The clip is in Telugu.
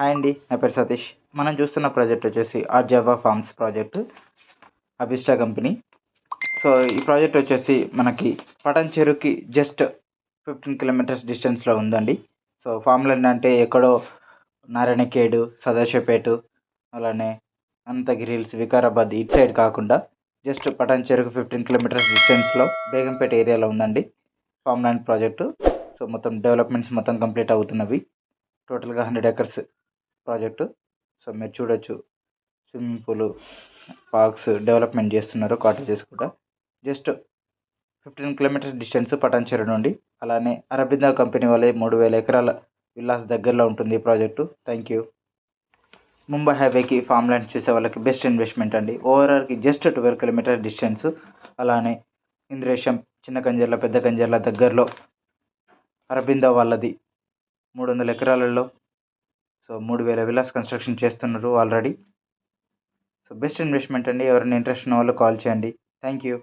హాయ్ అండి. నా పేరు సతీష్. మనం చూస్తున్న ప్రాజెక్ట్ వచ్చేసి ఆర్జావా ఫార్మ్స్ ప్రాజెక్టు, అభిస్టా కంపెనీ. సో, ఈ ప్రాజెక్ట్ వచ్చేసి మనకి పటాన్ చెరువుకి జస్ట్ 15 కిలోమీటర్స్ డిస్టెన్స్‌లో ఉందండి. సో, ఫామ్‌లన్నీ అంటే ఎక్కడో నారాయణఖేడ్, సదాశివపేట్, అలానే అనంతగిరి హిల్స్, వికారాబాద్ ఇటు సైడ్ కాకుండా జస్ట్ పటాన్ చెరువుకి 15 కిలోమీటర్స్ డిస్టెన్స్‌లో బేగంపేట ఏరియాలో ఉందండి ఫామ్ ల్యాండ్ ప్రాజెక్టు. సో, మొత్తం డెవలప్మెంట్స్ మొత్తం కంప్లీట్ అవుతున్నవి. టోటల్‌గా 100 ఎకర్స్ ప్రాజెక్టు. సో, మీరు చూడొచ్చు స్విమ్మింగ్ పూలు, పార్క్స్ డెవలప్మెంట్ చేస్తున్నారు, కాటేజెస్ కూడా. జస్ట్ 15 కిలోమీటర్స్ డిస్టెన్స్ పటాన్ చెరువు నుండి. అలానే అరబిందో కంపెనీ వాళ్ళే 3000 ఎకరాల విల్లాస్ దగ్గరలో ఉంటుంది ఈ ప్రాజెక్టు. Thank you. ముంబై హైవేకి ఫామ్ ల్యాండ్ చూసే వాళ్ళకి బెస్ట్ ఇన్వెస్ట్మెంట్ అండి. ఓవరాల్కి జస్ట్ 12 కిలోమీటర్ డిస్టెన్స్. అలానే ఇంద్రేశం, చిన్న కంజర్ల, పెద్ద కంజర్ల దగ్గరలో అరబిందో వాళ్ళది 300 ఎకరాలలో. సో, 3000 విల్లాస్ కన్స్ట్రక్షన్ చేస్తున్నారు ఆల్రెడీ. సో, బెస్ట్ ఇన్వెస్ట్మెంట్ అండి. ఎవరైనా ఇంట్రెస్ట్ ఉన్న వాళ్ళు కాల్ చేయండి. Thank you.